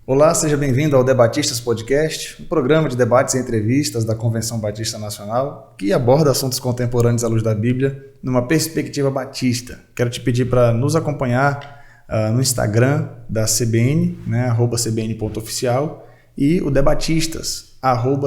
Olá, seja bem-vindo ao Debatistas Podcast, um programa de debates e entrevistas da Convenção Batista Nacional que aborda assuntos contemporâneos à luz da Bíblia numa perspectiva batista. Quero te pedir para nos acompanhar no Instagram da CBN, @cbn.oficial, e o Debatistas,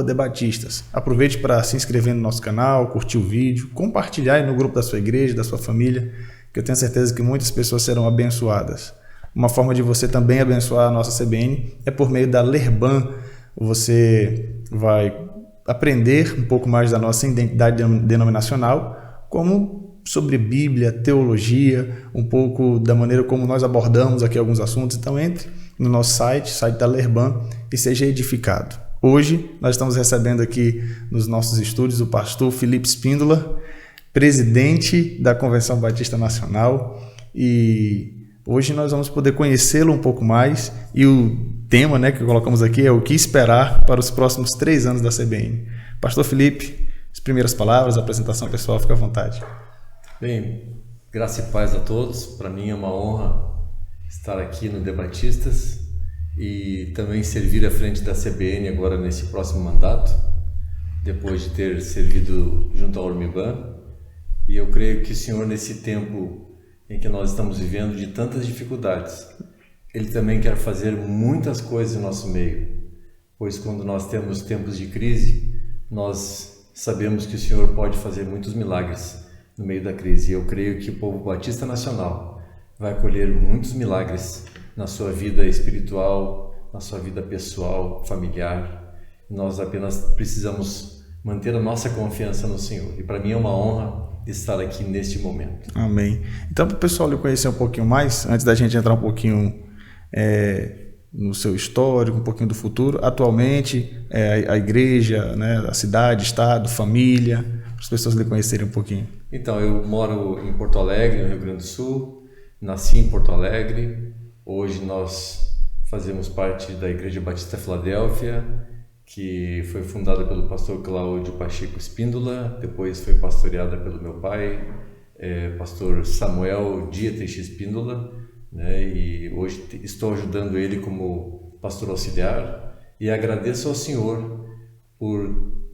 @debatistas. Aproveite para se inscrever no nosso canal, curtir o vídeo, compartilhar aí no grupo da sua igreja, da sua família, que eu tenho certeza que muitas pessoas serão abençoadas. Uma forma de você também abençoar a nossa CBN é por meio da Lerban. Você vai aprender um pouco mais da nossa identidade denominacional, como sobre Bíblia, teologia, um pouco da maneira como nós abordamos aqui alguns assuntos. Então entre no nosso site da Lerban, e seja edificado. Hoje nós estamos recebendo aqui nos nossos estúdios o pastor Felipe Spíndola, presidente da Convenção Batista Nacional, e hoje nós vamos poder conhecê-lo um pouco mais, e o tema que colocamos aqui é o que esperar para os próximos 3 anos da CBN. Pastor Felipe, as primeiras palavras, a apresentação pessoal, fica à vontade. Bem, graça e paz a todos. Para mim é uma honra estar aqui no Debatistas e também servir à frente da CBN agora nesse próximo mandato, depois de ter servido junto ao Ormiban. E eu creio que o Senhor, nesse tempo em que nós estamos vivendo de tantas dificuldades, Ele também quer fazer muitas coisas em nosso meio, pois quando nós temos tempos de crise, nós sabemos que o Senhor pode fazer muitos milagres no meio da crise. E eu creio que o povo Batista Nacional vai colher muitos milagres na sua vida espiritual, na sua vida pessoal, familiar. Nós apenas precisamos manter a nossa confiança no Senhor. E para mim é uma honra estar aqui neste momento. Amém. Então, para o pessoal lhe conhecer um pouquinho mais, antes da gente entrar um pouquinho no seu histórico, um pouquinho do futuro, atualmente, a igreja, a cidade, estado, família, para as pessoas lhe conhecerem um pouquinho. Então, eu moro em Porto Alegre, no Rio Grande do Sul, nasci em Porto Alegre. Hoje nós fazemos parte da Igreja Batista Filadélfia, que foi fundada pelo pastor Cláudio Pacheco Spíndola, depois foi pastoreada pelo meu pai, pastor Samuel Dietrich Spíndola, e hoje estou ajudando ele como pastor auxiliar, e agradeço ao Senhor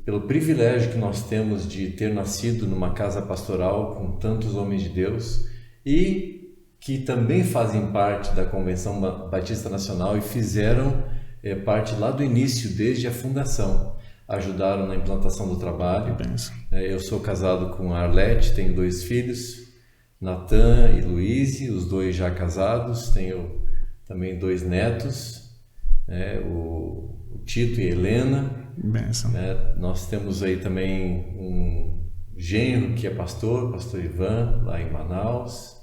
pelo privilégio que nós temos de ter nascido numa casa pastoral com tantos homens de Deus e que também fazem parte da Convenção Batista Nacional e fizeram parte lá do início, desde a fundação, ajudaram na implantação do trabalho. Eu sou casado com a Arlete, tenho 2 filhos, Natan e Luíse, os 2 já casados. Tenho também 2 netos, o Tito e a Helena. Nós temos aí também um genro que é pastor Ivan, lá em Manaus,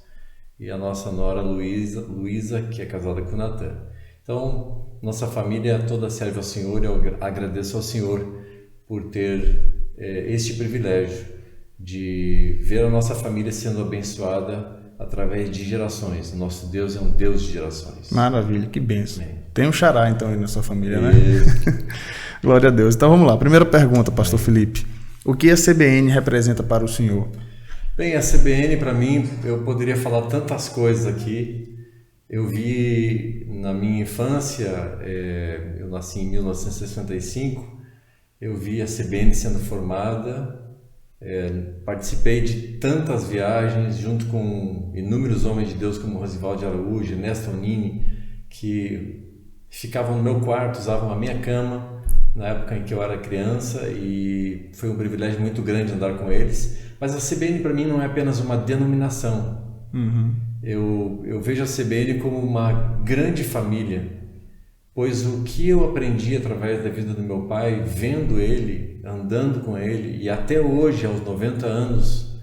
e a nossa nora Luísa, que é casada com o Natan. Então, nossa família toda serve ao Senhor, e eu agradeço ao Senhor por ter este privilégio de ver a nossa família sendo abençoada através de gerações. Nosso Deus é um Deus de gerações. Maravilha, que bênção. Tem um xará então aí na sua família, né? Glória a Deus. Então vamos lá, primeira pergunta, pastor Felipe. O que a CBN representa para o senhor? Bem, a CBN para mim, eu poderia falar tantas coisas aqui. Eu vi na minha infância, eu nasci em 1965, eu vi a CBN sendo formada, participei de tantas viagens junto com inúmeros homens de Deus como Rosivaldo Araújo, Ernesto Nini, que ficavam no meu quarto, usavam a minha cama na época em que eu era criança, e foi um privilégio muito grande andar com eles. Mas a CBN para mim não é apenas uma denominação. Eu vejo a CBN como uma grande família, pois o que eu aprendi através da vida do meu pai, vendo ele, andando com ele, e até hoje, aos 90 anos,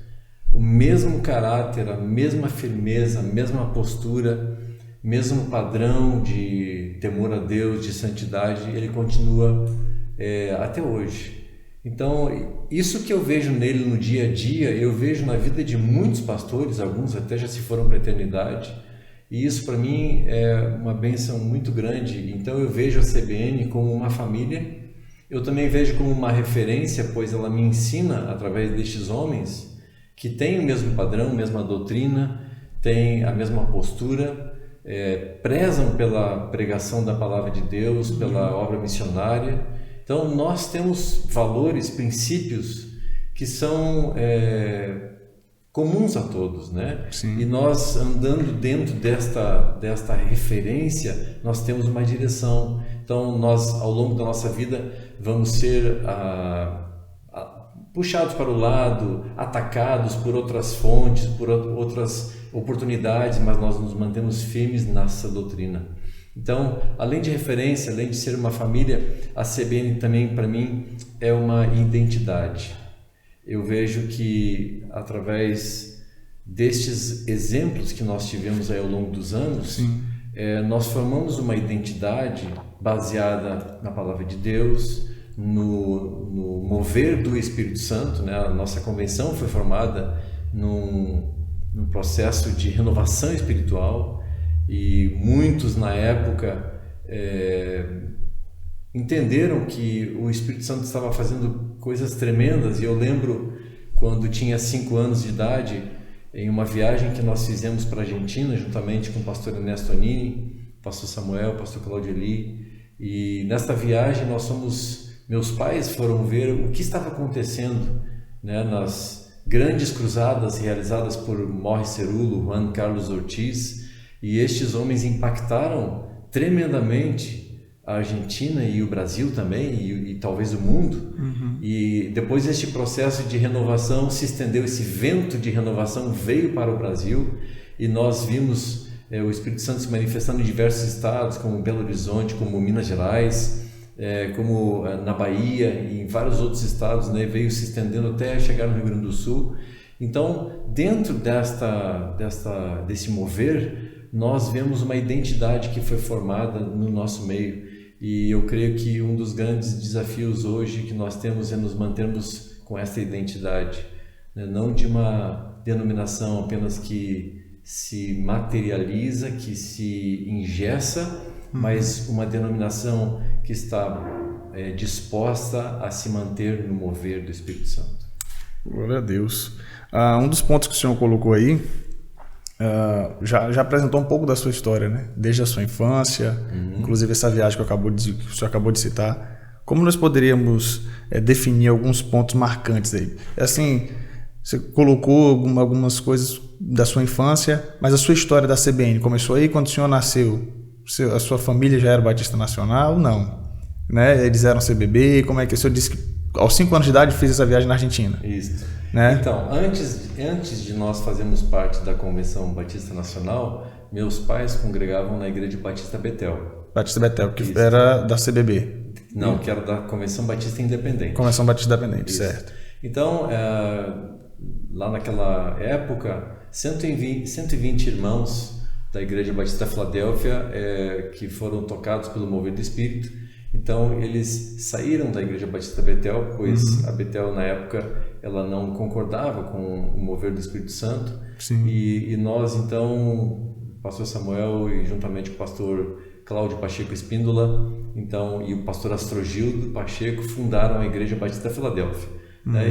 o mesmo caráter, a mesma firmeza, a mesma postura, mesmo padrão de temor a Deus, de santidade, ele continua até hoje. Então, isso que eu vejo nele no dia a dia, eu vejo na vida de muitos pastores, alguns até já se foram para a eternidade, e isso para mim é uma bênção muito grande. Então eu vejo a CBN como uma família, eu também vejo como uma referência, pois ela me ensina através destes homens que têm o mesmo padrão, mesma doutrina, têm a mesma postura, prezam pela pregação da palavra de Deus, pela obra missionária. Então nós temos valores, princípios que são comuns a todos, né? Sim. E nós andando dentro desta referência, nós temos uma direção. Então nós, ao longo da nossa vida, vamos ser puxados para o lado, atacados por outras fontes, por outras oportunidades, mas nós nos mantemos firmes nessa doutrina. Então, além de referência, além de ser uma família, a CBN também, para mim, é uma identidade. Eu vejo que, através destes exemplos que nós tivemos aí ao longo dos anos, nós formamos uma identidade baseada na Palavra de Deus, no mover do Espírito Santo, né? A nossa convenção foi formada num processo de renovação espiritual, e muitos na época entenderam que o Espírito Santo estava fazendo coisas tremendas. E eu lembro quando tinha 5 anos de idade, em uma viagem que nós fizemos para a Argentina, juntamente com o pastor Ernesto Nini, pastor Samuel, pastor Claudio Eli, e nesta viagem meus pais foram ver o que estava acontecendo, né, nas grandes cruzadas realizadas por Morris Cerullo, Juan Carlos Ortiz, e estes homens impactaram tremendamente a Argentina e o Brasil também, e talvez o mundo. E depois este processo de renovação se estendeu, esse vento de renovação veio para o Brasil, e nós vimos o Espírito Santo se manifestando em diversos estados, como Belo Horizonte, como Minas Gerais, como na Bahia e em vários outros estados, né, veio se estendendo até chegar no Rio Grande do Sul. Então, dentro desse mover, nós vemos uma identidade que foi formada no nosso meio. E eu creio que um dos grandes desafios hoje que nós temos é nos mantermos com essa identidade, né? Não de uma denominação apenas que se materializa, que se engessa, mas uma denominação que está disposta a se manter no mover do Espírito Santo. Glória a Deus. Um dos pontos que o senhor colocou aí, já apresentou um pouco da sua história, né? Desde a sua infância, inclusive essa viagem que o senhor acabou de citar. Como nós poderíamos definir alguns pontos marcantes aí? Assim, você colocou algumas coisas da sua infância, mas a sua história da CBN começou aí quando o senhor nasceu? A sua família já era Batista Nacional? Não. Né? Eles eram CBB? Como é que o senhor disse que aos 5 anos de idade fez essa viagem na Argentina? Isso. Né? Então, antes de nós fazermos parte da Convenção Batista Nacional, meus pais congregavam na Igreja Batista Betel. Batista Betel, que era da CBB. Não, que era da Convenção Batista Independente. Convenção Batista Independente, isso. Certo. Então, lá naquela época, 120 irmãos da Igreja Batista Filadélfia que foram tocados pelo mover do Espírito. Então eles saíram da Igreja Batista Betel, pois a Betel na época ela não concordava com o mover do Espírito Santo. E nós então, o pastor Samuel e juntamente com o pastor Cláudio Pacheco Espíndola, então, e o pastor Astrogildo Pacheco fundaram a Igreja Batista Filadélfia.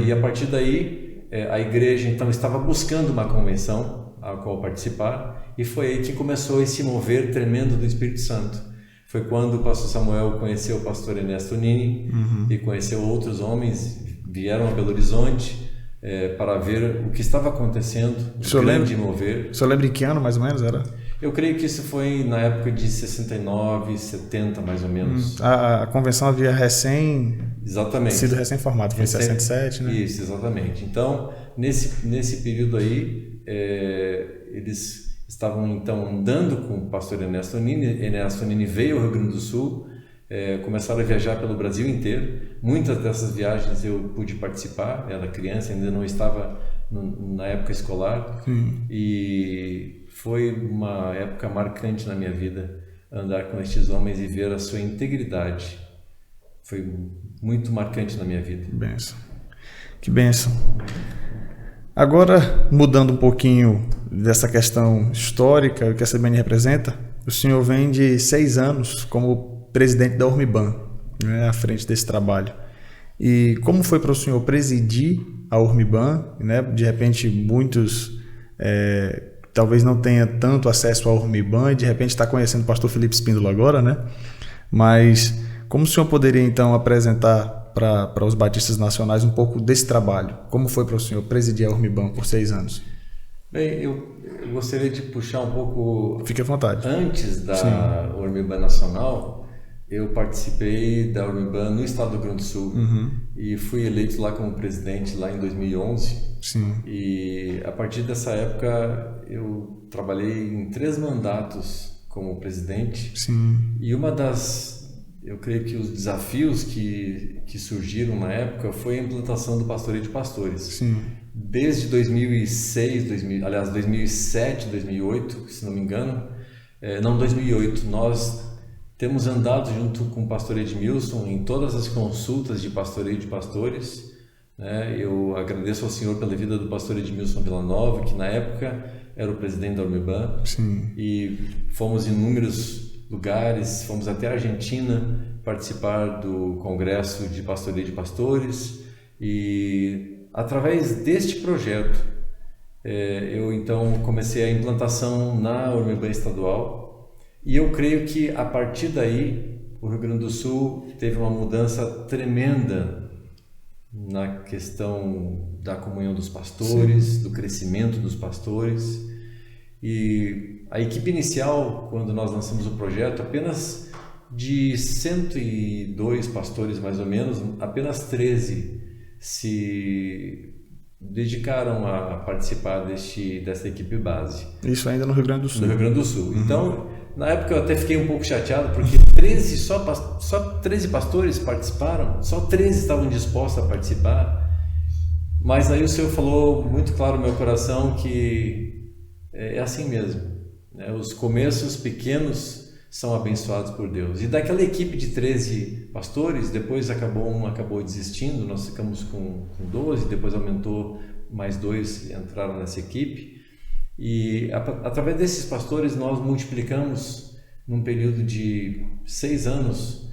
E a partir daí a igreja então estava buscando uma convenção a qual participar, e foi aí que começou esse mover tremendo do Espírito Santo. Foi quando o pastor Samuel conheceu o pastor Ernesto Nini e conheceu outros homens, vieram a Belo Horizonte para ver o que estava acontecendo, o grande mover. O senhor lembra em que ano mais ou menos era? Eu creio que isso foi na época de 69, 70 mais ou menos. A convenção havia sido recém-formada, foi em 67, né? Isso, exatamente. Então, nesse período aí, eles estavam então andando com o pastor Ernesto Nini. Ernesto Nini veio ao Rio Grande do Sul, começaram a viajar pelo Brasil inteiro. Muitas dessas viagens eu pude participar, era criança, ainda não estava na época escolar. E foi uma época marcante na minha vida, andar com estes homens e ver a sua integridade. Foi muito marcante na minha vida. Benção. Que bênção. Agora, mudando um pouquinho dessa questão histórica que a CBN representa, o senhor vem de 6 anos como presidente da Urmiban, né, à frente desse trabalho. E como foi para o senhor presidir a Urmiban, né? De repente, muitos talvez não tenha tanto acesso ao Urmiban e de repente está conhecendo o pastor Felipe Espíndola agora, né? Mas como o senhor poderia então apresentar para os batistas nacionais um pouco desse trabalho? Como foi para o senhor presidir a Urmiban por 6 anos? Bem, eu gostaria de puxar um pouco... Fique à vontade. Antes da Urmiban Nacional, eu participei da Urmiban no estado do Rio Grande do Sul e fui eleito lá como presidente lá em 2011. Sim. E a partir dessa época eu trabalhei em 3 mandatos como presidente. Sim. E eu creio que os desafios que surgiram na época foi a implantação do pastoreio de pastores. Sim. Desde 2007, 2008, se não me engano, 2008, nós temos andado junto com o pastor Edmilson em todas as consultas de pastoreio de pastores, né? Eu agradeço ao Senhor pela vida do pastor Edmilson Villanova, que na época era o presidente da Urmiban. Sim. E fomos em inúmeros lugares, fomos até a Argentina participar do Congresso de Pastoreio de Pastores, e através deste projeto eu então comecei a implantação na Urmiban estadual, e eu creio que a partir daí o Rio Grande do Sul teve uma mudança tremenda na questão da comunhão dos pastores, sim, do crescimento dos pastores. E a equipe inicial, quando nós lançamos o projeto, apenas de 102 pastores mais ou menos, apenas 13 se dedicaram a participar dessa equipe base. Isso ainda no Rio Grande do Sul. No Rio Grande do Sul. Então, na época eu até fiquei um pouco chateado, porque só 13 pastores participaram, só 13 estavam dispostos a participar. Mas aí o Senhor falou muito claro no meu coração que é assim mesmo, né? Os começos pequenos são abençoados por Deus. E daquela equipe de 13 pastores, depois acabou desistindo, nós ficamos com 12, depois aumentou, mais 2 entraram nessa equipe. E através desses pastores nós multiplicamos num período de 6 anos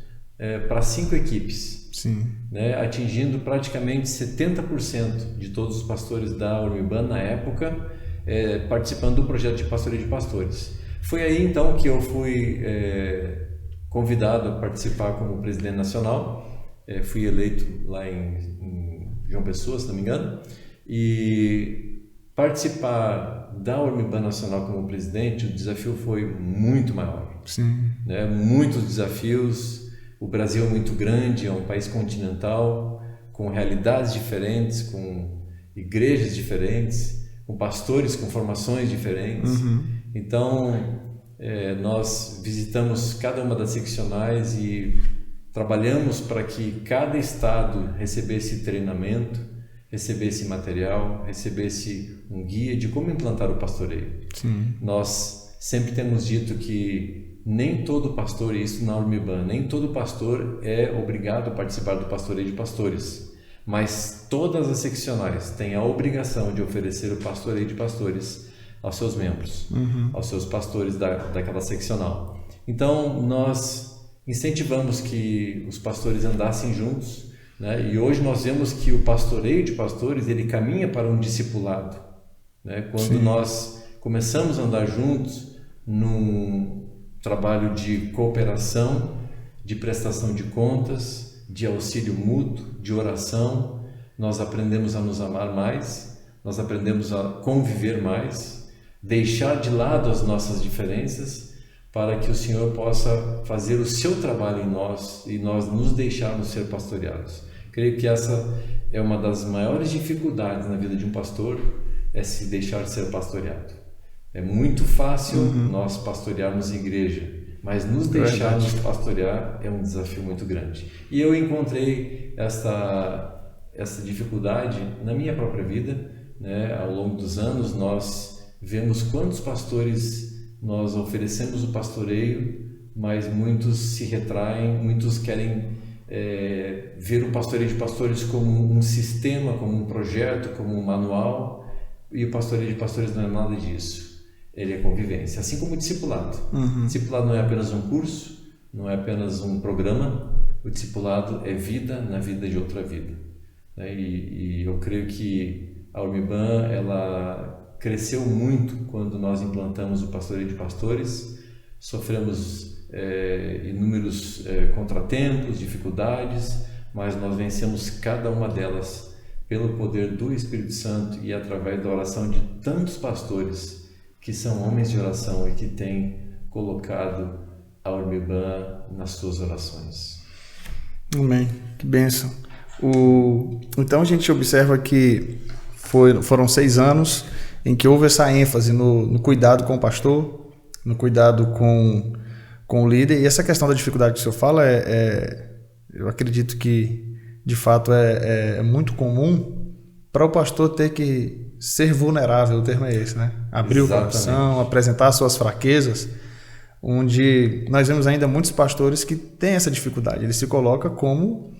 para 5 equipes. Sim. Né, atingindo praticamente 70% de todos os pastores da Urmiban na época, participando do projeto de pastoreio de pastores. Foi aí então que eu fui convidado a participar como presidente nacional. Fui eleito lá em João Pessoa, se não me engano, e participar da Urmiban Nacional como presidente, o desafio foi muito maior. Sim. Né, muitos desafios. O Brasil é muito grande, é um país continental, com realidades diferentes, com igrejas diferentes, com pastores com formações diferentes. Então, nós visitamos cada uma das seccionais e trabalhamos para que cada estado recebesse treinamento, recebesse material, recebesse um guia de como implantar o pastoreio. Sim. Nós sempre temos dito que nem todo pastor, e isso na Urmiban, nem todo pastor é obrigado a participar do pastoreio de pastores, mas todas as seccionais têm a obrigação de oferecer o pastoreio de pastores aos seus membros, aos seus pastores daquela seccional. Então, nós incentivamos que os pastores andassem juntos, né? E hoje nós vemos que o pastoreio de pastores, ele caminha para um discipulado, né? Quando Sim. nós começamos a andar juntos num trabalho de cooperação, de prestação de contas, de auxílio mútuo, de oração, nós aprendemos a nos amar mais, nós aprendemos a conviver mais, deixar de lado as nossas diferenças, para que o Senhor possa fazer o seu trabalho em nós e nós nos deixarmos ser pastoreados. Creio que essa é uma das maiores dificuldades na vida de um pastor, é se deixar ser pastoreado. É muito fácil nós pastorearmos a igreja, mas nos deixarmos pastorear é um desafio muito grande. E eu encontrei essa dificuldade na minha própria vida, né? Ao longo dos anos nós vemos quantos pastores nós oferecemos o pastoreio, mas muitos se retraem, muitos querem ver o pastoreio de pastores como um sistema, como um projeto, como um manual, e o pastoreio de pastores não é nada disso. Ele é convivência, assim como o discipulado. Discipulado não é apenas um curso, não é apenas um programa, o discipulado é vida na vida de outra vida. E eu creio que a Urmiban, ela cresceu muito quando nós implantamos o Pastoreio de Pastores. Sofremos inúmeros contratempos, dificuldades, mas nós vencemos cada uma delas pelo poder do Espírito Santo e através da oração de tantos pastores que são homens de oração e que têm colocado a Ormiban nas suas orações. Amém. Que bênção. Então a gente observa que foram 6 anos em que houve essa ênfase no cuidado com o pastor, no cuidado com o líder, e essa questão da dificuldade que o senhor fala eu acredito que de fato é muito comum para o pastor ter que ser vulnerável, o termo é esse, né? Abrir o coração, apresentar suas fraquezas, onde nós vemos ainda muitos pastores que têm essa dificuldade, ele se coloca como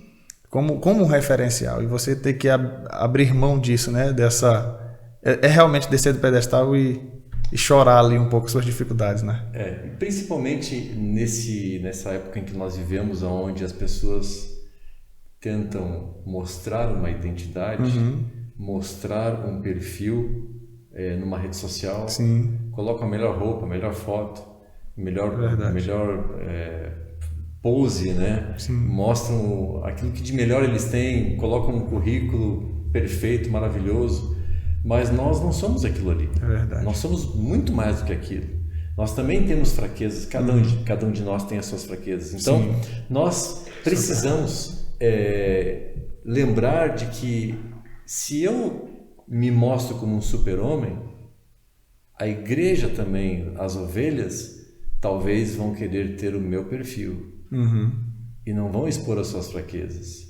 um referencial, e você ter que abrir mão disso, né? Realmente descer do pedestal e chorar ali um pouco as suas dificuldades, né? Principalmente nessa época em que nós vivemos, onde as pessoas tentam mostrar uma identidade, mostrar um perfil numa rede social, Sim. Colocam a melhor roupa, a melhor foto, melhor pose, né? Sim. Mostram aquilo que de melhor eles têm, colocam um currículo perfeito, maravilhoso, mas nós não somos aquilo ali. É verdade. Nós somos muito mais do que aquilo. Nós também temos fraquezas, cada um de nós tem as suas fraquezas. Então, Sim. nós precisamos lembrar de que se eu me mostro como um super-homem, a igreja também, as ovelhas, talvez vão querer ter o meu perfil e não vão expor as suas fraquezas.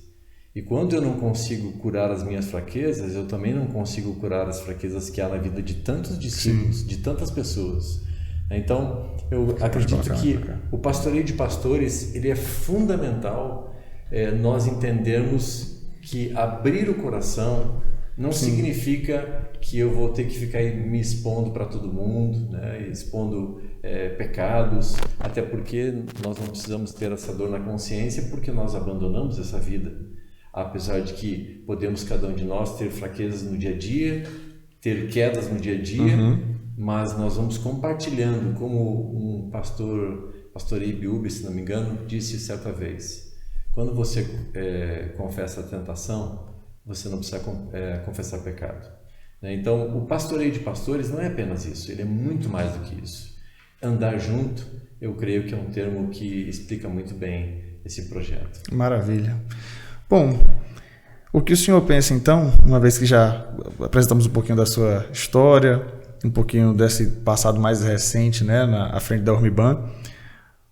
E quando eu não consigo curar as minhas fraquezas, eu também não consigo curar as fraquezas que há na vida de tantos discípulos, de tantas pessoas. Então, eu acredito que o pastoreio de pastores, ele é fundamental nós entendermos que abrir o coração não significa que eu vou ter que ficar me expondo para todo mundo, né? Expondo pecados, até porque nós não precisamos ter essa dor na consciência, porque nós abandonamos essa vida. Apesar de que podemos, cada um de nós, ter fraquezas no dia a dia, ter quedas no dia a dia, mas nós vamos compartilhando, como um pastor Ibiúbe, se não me engano, disse certa vez: quando você confessa a tentação, você não precisa confessar pecado. Então, o pastoreio de pastores não é apenas isso, ele é muito mais do que isso. Andar junto, eu creio que é um termo que explica muito bem esse projeto. Maravilha. Bom, o que o senhor pensa então, uma vez que já apresentamos um pouquinho da sua história, um pouquinho desse passado mais recente, né, à frente da Ormiban,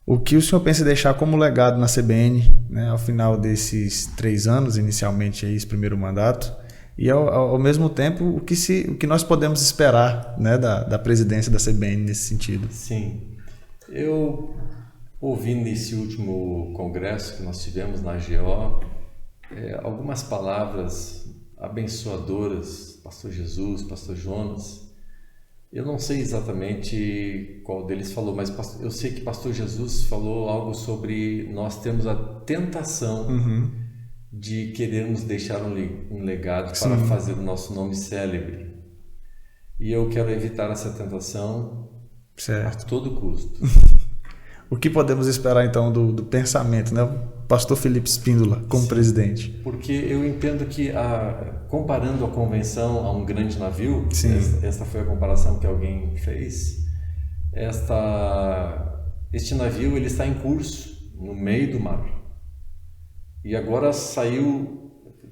o que o senhor pensa em deixar como legado na CBN, né, ao final desses 3 anos, inicialmente esse primeiro mandato, e ao mesmo tempo o que nós podemos esperar, né, da presidência da CBN nesse sentido? Sim, eu ouvi nesse último congresso que nós tivemos na AGO algumas palavras abençoadoras, pastor Jesus, pastor Jonas. Eu não sei exatamente qual deles falou, mas eu sei que pastor Jesus falou algo sobre nós termos a tentação de querermos deixar um legado para fazer o nosso nome célebre. E eu quero evitar essa tentação a todo custo. O que podemos esperar então do pensamento, né? O pastor Felipe Espíndola como presidente? Porque eu entendo que, comparando a convenção a um grande navio, esta foi a comparação que alguém fez, este navio ele está em curso no meio do mar. E agora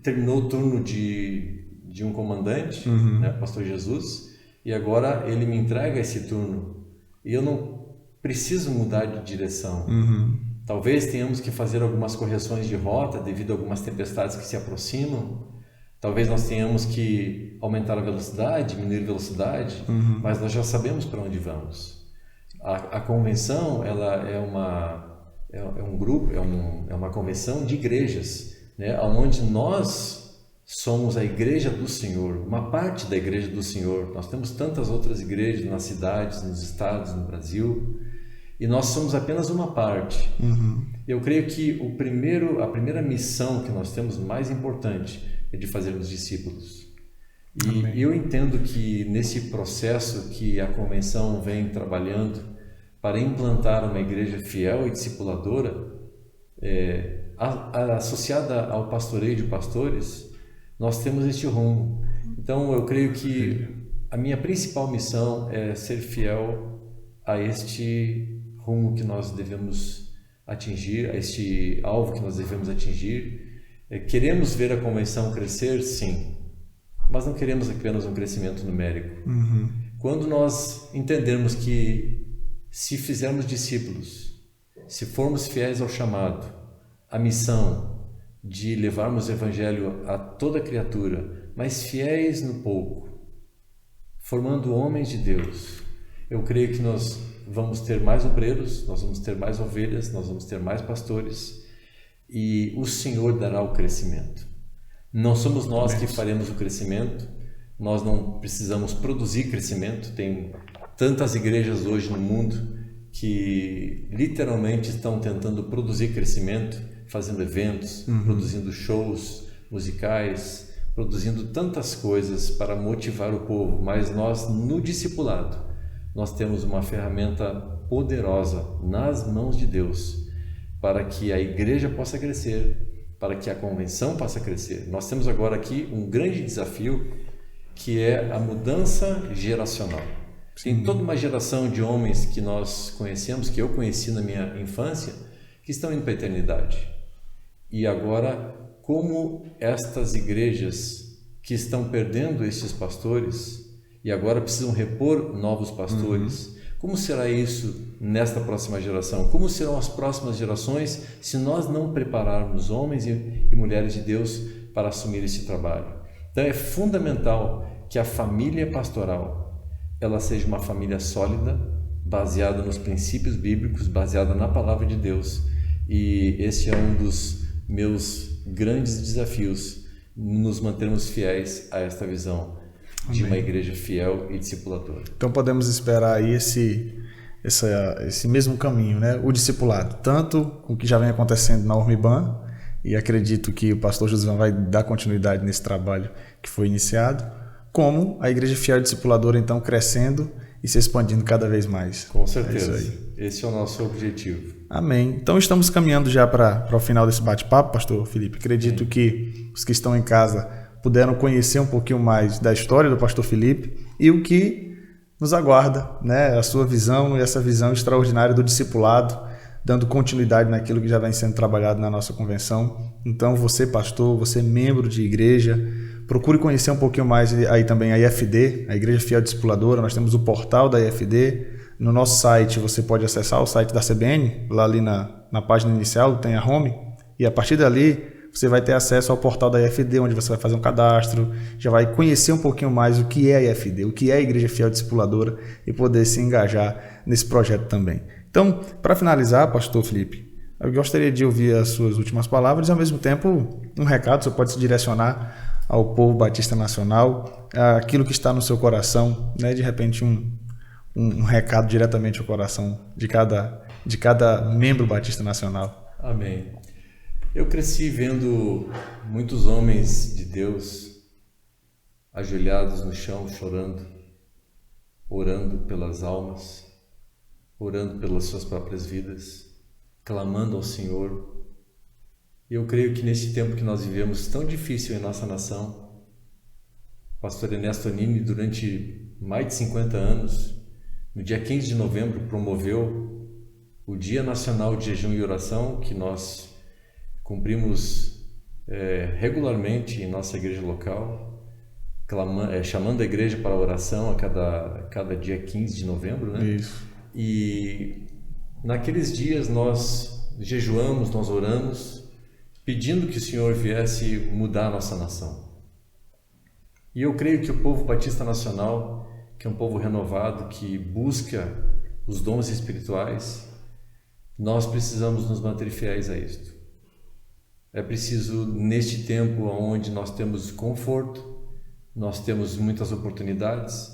terminou o turno de um comandante, né, pastor Jesus, e agora ele me entrega esse turno. E eu não preciso mudar de direção. Talvez tenhamos que fazer algumas correções de rota devido a algumas tempestades que se aproximam. Talvez nós tenhamos que aumentar a velocidade, diminuir a velocidade, mas nós já sabemos para onde vamos. A convenção ela é um grupo, é uma convenção de igrejas, né, onde nós somos a igreja do Senhor, uma parte da igreja do Senhor. Nós temos tantas outras igrejas nas cidades, nos estados, no Brasil, e nós somos apenas uma parte. Eu creio que a primeira missão que nós temos, mais importante, é de fazermos discípulos. E eu entendo que nesse processo que a convenção vem trabalhando para implantar uma igreja fiel e discipuladora, associada ao pastoreio de pastores, nós temos este rumo. Então eu creio que a minha principal missão é ser fiel a este rumo que nós devemos atingir, a este alvo que nós devemos atingir. Queremos ver a convenção crescer? Sim. Mas não queremos apenas um crescimento numérico. Quando nós entendermos que se fizermos discípulos, se formos fiéis ao chamado, à missão de levarmos o evangelho a toda criatura, mas fiéis no pouco, formando homens de Deus, eu creio que nós vamos ter mais obreiros, nós vamos ter mais ovelhas, nós vamos ter mais pastores e o Senhor dará o crescimento. Não somos nós que faremos o crescimento, nós não precisamos produzir crescimento. Tem tantas igrejas hoje no mundo que literalmente estão tentando produzir crescimento, fazendo eventos, produzindo shows musicais, produzindo tantas coisas para motivar o povo, mas nós no discipulado, nós temos uma ferramenta poderosa nas mãos de Deus para que a igreja possa crescer, para que a convenção possa crescer. Nós temos agora aqui um grande desafio que é a mudança geracional. Tem toda uma geração de homens que nós conhecemos, que eu conheci na minha infância, que estão indo para a eternidade. E agora, como estas igrejas que estão perdendo estes pastores e agora precisam repor novos pastores, como será isso nesta próxima geração? Como serão as próximas gerações se nós não prepararmos homens e mulheres de Deus para assumir esse trabalho? Então é fundamental que a família pastoral ela seja uma família sólida, baseada nos princípios bíblicos, baseada na palavra de Deus. E esse é um dos meus grandes desafios, nos mantermos fiéis a esta visão de uma igreja fiel e discipuladora. Então podemos esperar aí esse mesmo caminho, né? O discipulado, tanto com o que já vem acontecendo na Ormiban, e acredito que o pastor José vai dar continuidade nesse trabalho que foi iniciado, como a igreja fiel e discipuladora então crescendo e se expandindo cada vez mais. Com certeza. Esse é o nosso objetivo. Amém. Então estamos caminhando já para o final desse bate-papo, pastor Felipe. Acredito que os que estão em casa puderam conhecer um pouquinho mais da história do pastor Felipe e o que nos aguarda, né? A sua visão e essa visão extraordinária do discipulado, dando continuidade naquilo que já vem sendo trabalhado na nossa convenção. Então você, pastor, você membro de igreja, procure conhecer um pouquinho mais aí também a IFD, a Igreja Fiel Discipuladora. Nós temos o portal da IFD. No nosso site você pode acessar o site da CBN, lá ali na página inicial tem a home, e a partir dali você vai ter acesso ao portal da IFD, onde você vai fazer um cadastro, já vai conhecer um pouquinho mais o que é a IFD, o que é a Igreja Fiel Discipuladora e poder se engajar nesse projeto também. Então, para finalizar, pastor Felipe, eu gostaria de ouvir as suas últimas palavras e, ao mesmo tempo, um recado. Você pode se direcionar ao povo batista nacional, aquilo que está no seu coração, né? De repente um recado diretamente ao coração de cada membro batista nacional. Amém. Eu cresci vendo muitos homens de Deus ajoelhados no chão, chorando, orando pelas almas, orando pelas suas próprias vidas, clamando ao Senhor. E eu creio que nesse tempo que nós vivemos tão difícil em nossa nação, o pastor Ernesto Anini, durante mais de 50 anos, no dia 15 de novembro, promoveu o Dia Nacional de Jejum e Oração, que nós cumprimos regularmente em nossa igreja local, chamando a igreja para a oração a cada dia 15 de novembro, né? Isso. E naqueles dias nós jejuamos, nós oramos, pedindo que o Senhor viesse mudar a nossa nação. E eu creio que o povo batista nacional, que é um povo renovado, que busca os dons espirituais, nós precisamos nos manter fiéis a isto. É preciso, neste tempo onde nós temos conforto, nós temos muitas oportunidades,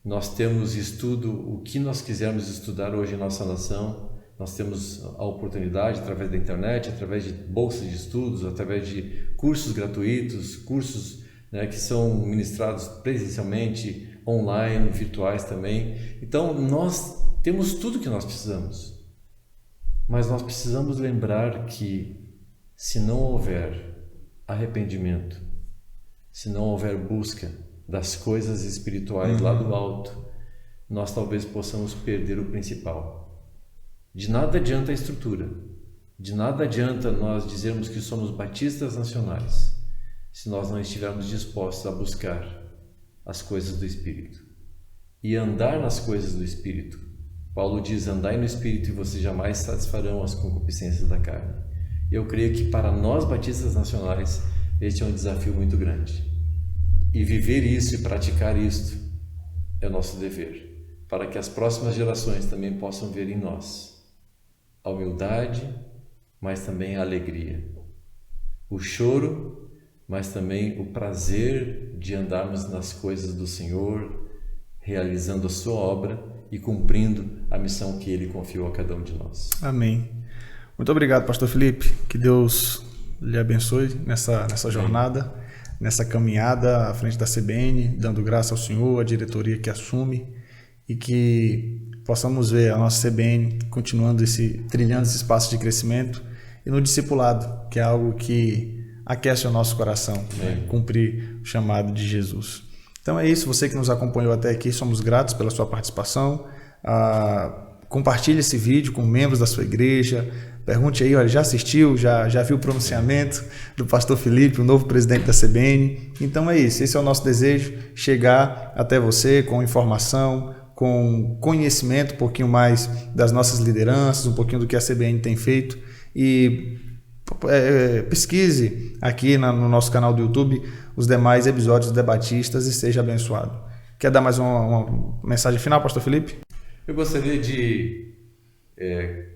nós temos estudo, o que nós quisermos estudar hoje em nossa nação, nós temos a oportunidade através da internet, através de bolsas de estudos, através de cursos gratuitos, cursos né, que são ministrados presencialmente, online, virtuais também. Então, nós temos tudo que nós precisamos. Mas nós precisamos lembrar que, se não houver arrependimento, se não houver busca das coisas espirituais lá do alto, nós talvez possamos perder o principal. De nada adianta a estrutura, de nada adianta nós dizermos que somos batistas nacionais, se nós não estivermos dispostos a buscar as coisas do Espírito e andar nas coisas do Espírito. Paulo diz: andai no Espírito e vocês jamais satisfarão as concupiscências da carne. Eu creio que para nós batistas nacionais este é um desafio muito grande, e viver isso e praticar isto é o nosso dever, para que as próximas gerações também possam ver em nós a humildade, mas também a alegria, o choro, mas também o prazer de andarmos nas coisas do Senhor, realizando a sua obra e cumprindo a missão que Ele confiou a cada um de nós. Amém. Muito obrigado, pastor Felipe. Que Deus lhe abençoe nessa jornada, nessa caminhada à frente da CBN, dando graça ao Senhor, à diretoria que assume, e que possamos ver a nossa CBN continuando trilhando esse espaço de crescimento, e no discipulado, que é algo que aquece o nosso coração, né? Cumprir o chamado de Jesus. Então é isso, você que nos acompanhou até aqui, somos gratos pela sua participação. Compartilhe esse vídeo com membros da sua igreja, pergunte aí, olha, já assistiu, já viu o pronunciamento do pastor Felipe, o novo presidente da CBN? Então é isso, esse é o nosso desejo, chegar até você com informação, com conhecimento, um pouquinho mais das nossas lideranças, um pouquinho do que a CBN tem feito, e pesquise aqui no nosso canal do YouTube os demais episódios do Debatistas e seja abençoado. Quer dar mais uma mensagem final, pastor Felipe? Eu gostaria de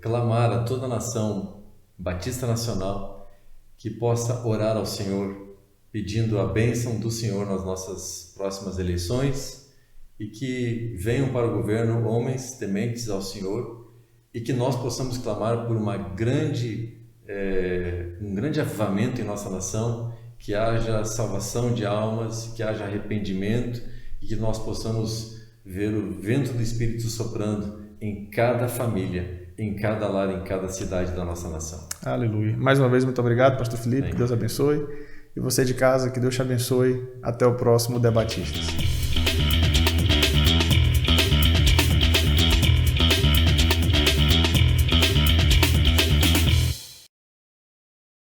clamar a toda a nação batista nacional que possa orar ao Senhor, pedindo a bênção do Senhor nas nossas próximas eleições, e que venham para o governo homens tementes ao Senhor, e que nós possamos clamar por um grande avivamento em nossa nação, que haja salvação de almas, que haja arrependimento, e que nós possamos ver o vento do Espírito soprando em cada família, em cada lar, em cada cidade da nossa nação. Aleluia. Mais uma vez, muito obrigado, pastor Felipe. Amém. Que Deus abençoe. E você de casa, que Deus te abençoe. Até o próximo Debatistas.